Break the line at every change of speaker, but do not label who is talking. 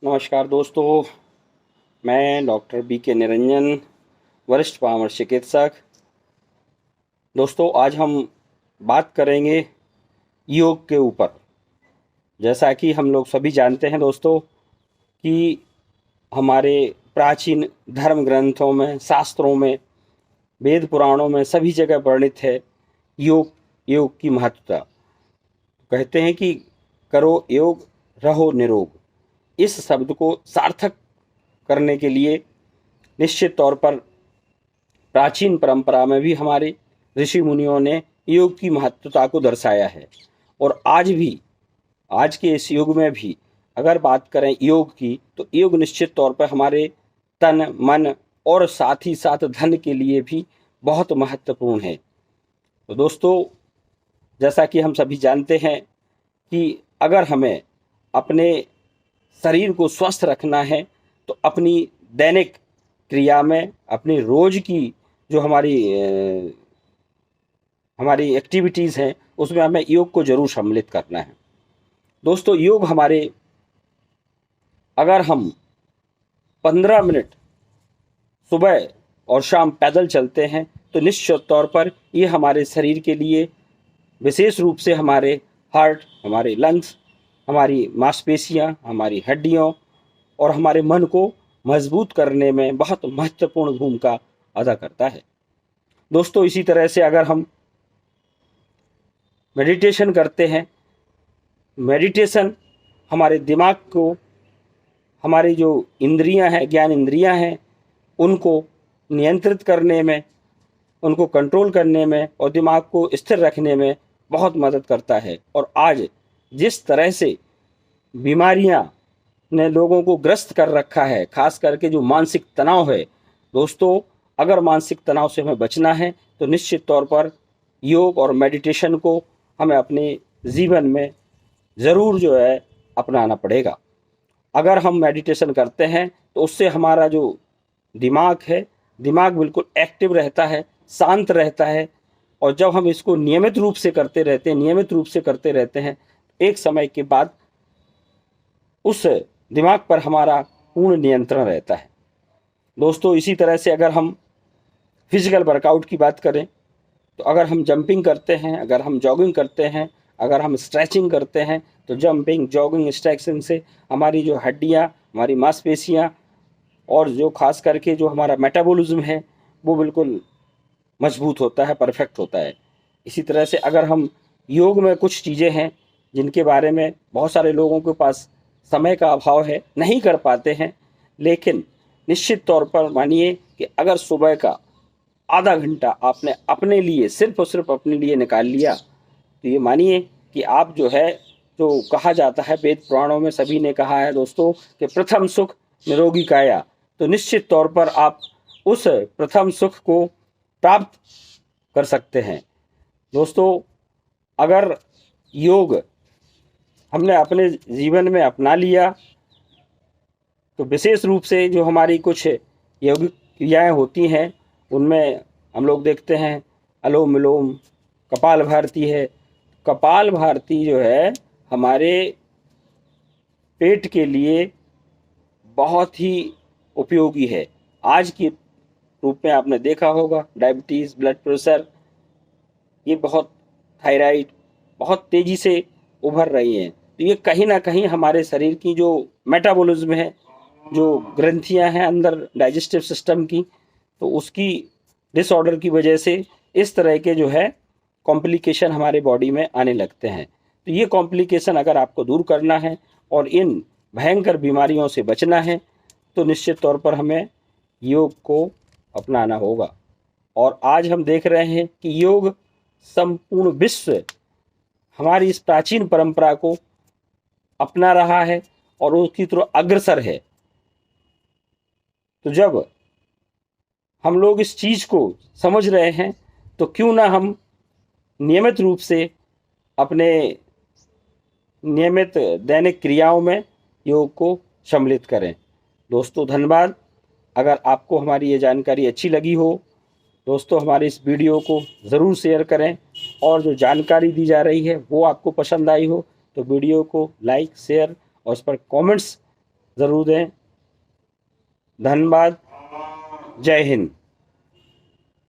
नमस्कार दोस्तों, मैं डॉक्टर बी के निरंजन, वरिष्ठ परामर्श चिकित्सक। दोस्तों, आज हम बात करेंगे योग के ऊपर। जैसा कि हम लोग सभी जानते हैं दोस्तों कि हमारे प्राचीन धर्म ग्रंथों में, शास्त्रों में, वेद पुराणों में सभी जगह वर्णित है योग योग की महत्वता। कहते हैं कि करो योग, रहो निरोग। इस शब्द को सार्थक करने के लिए निश्चित तौर पर प्राचीन परंपरा में भी हमारे ऋषि मुनियों ने योग की महत्वता को दर्शाया है। और आज भी, आज के इस युग में भी अगर बात करें योग की, तो योग निश्चित तौर पर हमारे तन, मन और साथ ही साथ धन के लिए भी बहुत महत्वपूर्ण है। तो दोस्तों, जैसा कि हम सभी जानते हैं कि अगर हमें अपने शरीर को स्वस्थ रखना है तो अपनी दैनिक क्रिया में, अपनी रोज की जो हमारी एक्टिविटीज़ हैं उसमें हमें योग को जरूर सम्मिलित करना है। दोस्तों, योग हमारे, अगर हम 15 मिनट सुबह और शाम पैदल चलते हैं तो निश्चित तौर पर ये हमारे शरीर के लिए, विशेष रूप से हमारे हार्ट, हमारे लंग्स, हमारी मांसपेशियां, हमारी हड्डियों और हमारे मन को मजबूत करने में बहुत महत्वपूर्ण भूमिका अदा करता है। दोस्तों, इसी तरह से अगर हम मेडिटेशन करते हैं, मेडिटेशन हमारे दिमाग को, हमारी जो इंद्रियां हैं, ज्ञान इंद्रियां हैं, उनको नियंत्रित करने में, उनको कंट्रोल करने में और दिमाग को स्थिर रखने में बहुत मदद करता है। और आज जिस तरह से बीमारियां ने लोगों को ग्रस्त कर रखा है, खास करके जो मानसिक तनाव है, दोस्तों अगर मानसिक तनाव से हमें बचना है तो निश्चित तौर पर योग और मेडिटेशन को हमें अपने जीवन में ज़रूर जो है अपनाना पड़ेगा। अगर हम मेडिटेशन करते हैं तो उससे हमारा जो दिमाग है, दिमाग बिल्कुल एक्टिव रहता है, शांत रहता है। और जब हम इसको नियमित रूप से करते रहते हैं, एक समय के बाद उस दिमाग पर हमारा पूर्ण नियंत्रण रहता है। दोस्तों, इसी तरह से अगर हम फिजिकल वर्कआउट की बात करें तो अगर हम जंपिंग करते हैं, अगर हम जॉगिंग करते हैं, अगर हम स्ट्रेचिंग करते हैं, तो जंपिंग, जॉगिंग, स्ट्रेचिंग से हमारी जो हड्डियां, हमारी मांसपेशियां और जो खास करके जो हमारा मेटाबॉलिज्म है वो बिल्कुल मजबूत होता है, परफेक्ट होता है। इसी तरह से अगर हम योग में कुछ चीज़ें हैं जिनके बारे में बहुत सारे लोगों के पास समय का अभाव है, नहीं कर पाते हैं, लेकिन निश्चित तौर पर मानिए कि अगर सुबह का आधा घंटा आपने अपने लिए, सिर्फ और सिर्फ अपने लिए निकाल लिया, तो ये मानिए कि आप जो है, जो कहा जाता है वेद पुराणों में सभी ने कहा है दोस्तों कि प्रथम सुख निरोगी काया, तो निश्चित तौर पर आप उस प्रथम सुख को प्राप्त कर सकते हैं। दोस्तों, अगर योग हमने अपने जीवन में अपना लिया तो विशेष रूप से जो हमारी कुछ यौगिक क्रियाएं होती हैं उनमें हम लोग देखते हैं अनुलोम विलोम, कपाल भारती है। कपाल भारती जो है हमारे पेट के लिए बहुत ही उपयोगी है। आज के रूप में आपने देखा होगा डायबिटीज़, ब्लड प्रेशर, ये बहुत, थायराइड बहुत तेज़ी से उभर रही हैं। तो ये कहीं ना कहीं हमारे शरीर की जो मेटाबॉलिज्म है, जो ग्रंथियां हैं अंदर डाइजेस्टिव सिस्टम की, तो उसकी डिसऑर्डर की वजह से इस तरह के जो है कॉम्प्लिकेशन हमारे बॉडी में आने लगते हैं। तो ये कॉम्प्लिकेशन अगर आपको दूर करना है और इन भयंकर बीमारियों से बचना है तो निश्चित तौर पर हमें योग को अपनाना होगा। और आज हम देख रहे हैं कि योग संपूर्ण विश्व हमारी इस प्राचीन परंपरा को अपना रहा है और उसकी तरफ अग्रसर है। तो जब हम लोग इस चीज को समझ रहे हैं तो क्यों ना हम नियमित रूप से अपने नियमित दैनिक क्रियाओं में योग को सम्मिलित करें। दोस्तों, धन्यवाद। अगर आपको हमारी ये जानकारी अच्छी लगी हो दोस्तों, हमारे इस वीडियो को ज़रूर शेयर करें, और जो जानकारी दी जा रही है वो आपको पसंद आई हो तो वीडियो को लाइक, शेयर और उस पर कमेंट्स ज़रूर दें। धन्यवाद। जय हिंद।